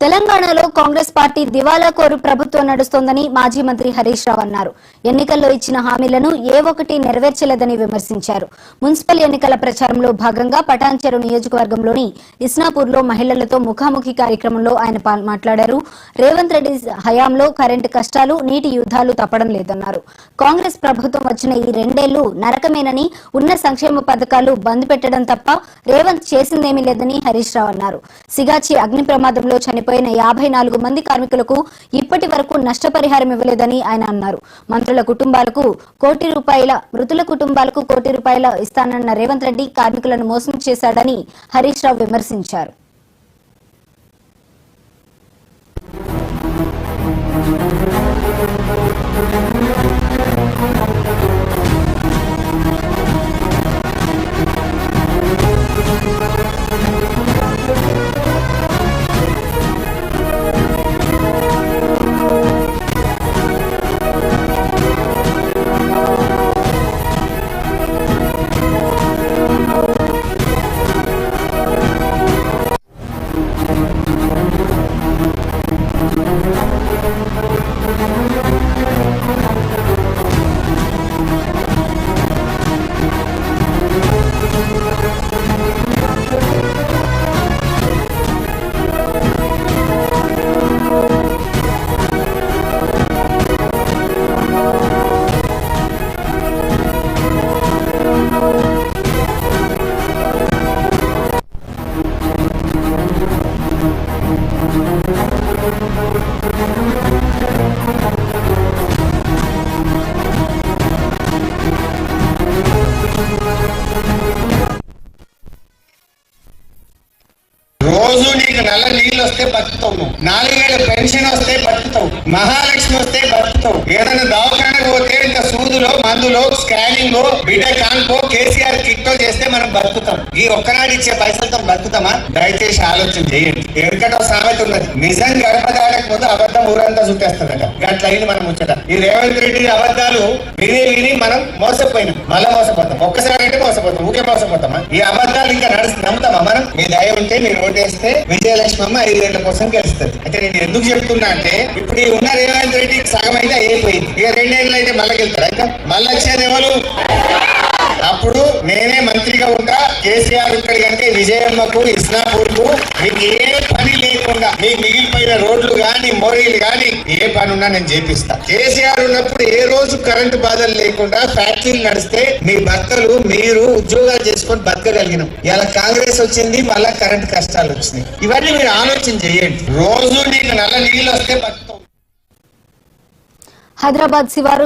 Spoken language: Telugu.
తెలంగాణలో కాంగ్రెస్ పార్టీ దివాలా కోరు ప్రభుత్వం నడుస్తోందని మాజీ మంత్రి హరీష్ రావు అన్నారు. ఎన్నికల్లో ఇచ్చిన హామీలను ఏ ఒక్కటి నెరవేర్చలేదని విమర్శించారు. మున్సిపల్ ఎన్నికల ప్రచారంలో భాగంగా పటాన్చెరు నియోజకవర్గంలోని ఇస్నాపూర్లో మహిళలతో ముఖాముఖి కార్యక్రమంలో ఆయన మాట్లాడారు. రేవంత్ రెడ్డి హయాంలో కరెంటు కష్టాలు, నీటి యుద్ధాలు తప్పడం లేదన్నారు. కాంగ్రెస్ ప్రభుత్వం వచ్చిన ఈ 2 ఏళ్లు నరకమేనని, ఉన్న సంక్షేమ పథకాలు బంద్ పెట్టడం తప్ప రేవంత్ చేసిందేమీ లేదని హరీష్ రావు అన్నారు. సిగాచి అగ్ని ప్రమాదంలో చనిపోయిన 54 మంది కార్మికులకు ఇప్పటి వరకు నష్టపరిహారం ఇవ్వలేదని ఆయన అన్నారు. మంత్రుల కుటుంబాలకు మృతుల కుటుంబాలకు ₹1 ఇస్తానన్న రేవంత్ రెడ్డి కార్మికులను మోసం చేశాడని హరీష్ రావు విమర్శించారు. రోజు నీకు నల్ల నీళ్ళు వస్తే బతుకుతావు, 4000 పెన్షన్ వస్తే బతుకుతావు, మహాలక్ష్మి వస్తే బతుకుతావు. ఏదైనా దవాఖానకు పోతే ఇంకా సూదులో, మందులో, స్కానింగ్, బిడ్డ కాన్పో, కేసీఆర్ కిట్టో చేస్తే మనం బతుకుతాం. ఈ ఒక్కనాడు ఇచ్చే పైసలతో బతుకుతామా? దయచేసి ఆలోచన చేయండి. ఎందుకంటే సామెత ఉన్నది, నిజం గడపదాడకపోతే అబద్ధం ఊరంతా చుట్టేస్తాడట. అట్లా అయింది మనం ముచ్చట. ఈ రేవంత్ రెడ్డి అబద్ధాలు విని విని మనం మోసపోయినాం, మళ్ళా మోసపోతాం. ఒక్కసారి అంటే మోసపోతాం, ఊకే మోసపోతామా? ఈ అబద్ధాలు ఇంకా నమ్ముతామా మనం? మీ దయ ఉంటే మీరు ఓటేస్తే విజయలక్ష్మి అమ్మ 5 ఏళ్ల కోసం గెలుస్తుంది. అయితే నేను ఎందుకు చెప్తున్నా అంటే, ఇప్పుడు ఉన్న రేవంత్ రెడ్డి సగం అయితే అయిపోయింది. ఇక 2 ఏళ్ళు అయితే మళ్ళీ గెలుతాడు. అయితే మళ్ళీ వచ్చేది ఎవరు? అప్పుడు నేనే మంత్రిగా ఉంటా, కేసీఆర్ ఉంటాడు కనుక విజయమ్మకు, ఇస్నాపూర్కు మీకు ఏ పని లేకుండా మీకు మిగిలిపోయిన రోడ్లు గాని, మోరీలు గాని ఏ పని ఉన్నా నేను చేపిస్తా. కేసీఆర్ ఉన్నప్పుడు ఏ రోజు కరెంటు బాధలు లేకుండా ఫ్యాక్టరీలు నడిస్తే మీ భర్తలు మీరు ఉద్యోగాలు చేసుకొని బతకగలిగినాం. ఇలా కాంగ్రెస్ వచ్చింది, మళ్ళా కరెంటు కష్టాలు వచ్చినాయి. ఇవన్నీ మీరు ఆలోచన చేయండి. రోజు నీకు నల్ల నీళ్ళు వస్తే బతుకుతాం. హైదరాబాద్ శివారు